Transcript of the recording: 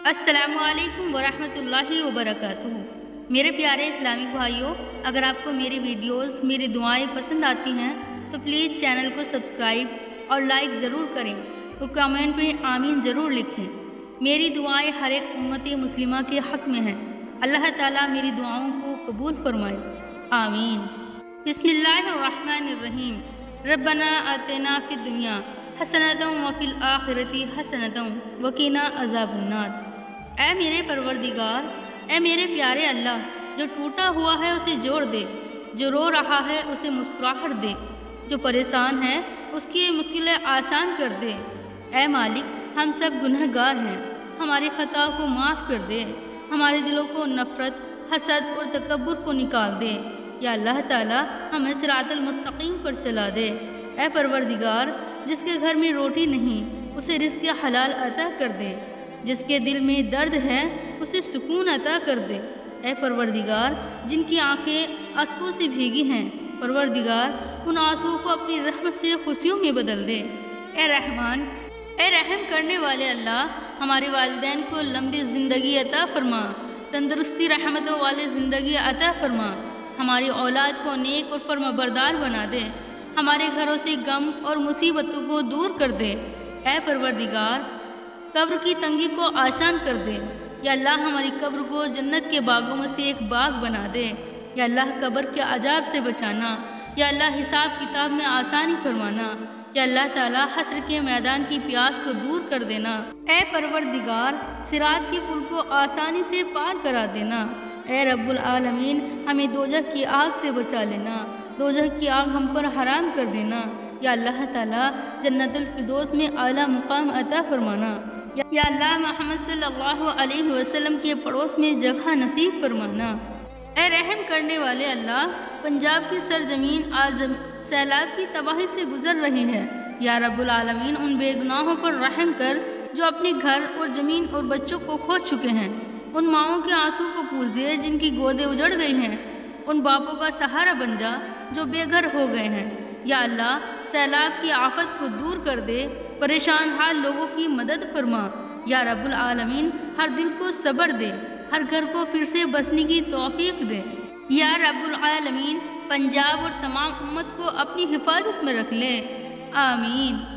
السلام علیکم ورحمۃ اللہ وبرکاتہ۔ میرے پیارے اسلامک بھائیوں، اگر آپ کو میری ویڈیوز، میری دعائیں پسند آتی ہیں تو پلیز چینل کو سبسکرائب اور لائک ضرور کریں اور کامنٹ میں آمین ضرور لکھیں۔ میری دعائیں ہر ایک امت مسلمہ کے حق میں ہیں۔ اللہ تعالیٰ میری دعاؤں کو قبول فرمائے، آمین۔ بسم اللہ الرحمن الرحیم۔ ربنا آتنا فی الدنیا حسنۃ وفی الآخرۃ حسنۃ وقنا عذاب النار۔ اے میرے پروردگار، اے میرے پیارے اللہ، جو ٹوٹا ہوا ہے اسے جوڑ دے، جو رو رہا ہے اسے مسکراہٹ دے، جو پریشان ہے اس کی مشکلیں آسان کر دے۔ اے مالک، ہم سب گنہگار ہیں، ہماری خطا کو معاف کر دے، ہمارے دلوں کو نفرت، حسد اور تکبر کو نکال دے۔ یا اللہ تعالیٰ ہمیں صراط المستقیم پر چلا دے۔ اے پروردگار، جس کے گھر میں روٹی نہیں اسے رزق حلال عطا کر دے، جس کے دل میں درد ہے اسے سکون عطا کر دے۔ اے پروردگار، جن کی آنکھیں آنسوؤں سے بھیگی ہیں، پروردگار ان آنسوؤں کو اپنی رحمت سے خوشیوں میں بدل دے۔ اے رحمان، اے رحم کرنے والے اللہ، ہمارے والدین کو لمبی زندگی عطا فرما، تندرستی رحمتوں والے زندگی عطا فرما، ہماری اولاد کو نیک اور فرمانبردار بنا دے، ہمارے گھروں سے غم اور مصیبتوں کو دور کر دے۔ اے پروردگار، قبر کی تنگی کو آسان کر دے۔ یا اللہ، ہماری قبر کو جنت کے باغوں میں سے ایک باغ بنا دے۔ یا اللہ، قبر کے عذاب سے بچانا۔ یا اللہ، حساب کتاب میں آسانی فرمانا۔ یا اللہ تعالیٰ، حشر کے میدان کی پیاس کو دور کر دینا۔ اے پروردگار، صراط کے پل کو آسانی سے پار کرا دینا۔ اے رب العالمین، ہمیں دوزخ کی آگ سے بچا لینا، دوزخ کی آگ ہم پر حرام کر دینا۔ یا اللہ تعالیٰ، جنت الفردوس میں اعلیٰ مقام عطا فرمانا۔ یا اللہ، محمد صلی اللہ علیہ وسلم کے پڑوس میں جگہ نصیب فرمانا۔ اے رحم کرنے والے اللہ، پنجاب کی سرزمین آج سیلاب کی تباہی سے گزر رہی ہے۔ یا رب العالمین، ان بے گناہوں پر رحم کر جو اپنے گھر اور زمین اور بچوں کو کھو چکے ہیں، ان ماؤں کے آنسو کو پوچھ دے جن کی گودیں اجڑ گئی ہیں، ان باپوں کا سہارا بن جا جو بے گھر ہو گئے ہیں۔ یا اللہ، سیلاب کی آفت کو دور کر دے، پریشان حال لوگوں کی مدد فرما۔ یا رب العالمین، ہر دل کو صبر دے، ہر گھر کو پھر سے بسنے کی توفیق دے۔ یا رب العالمین، پنجاب اور تمام امت کو اپنی حفاظت میں رکھ لے، آمین۔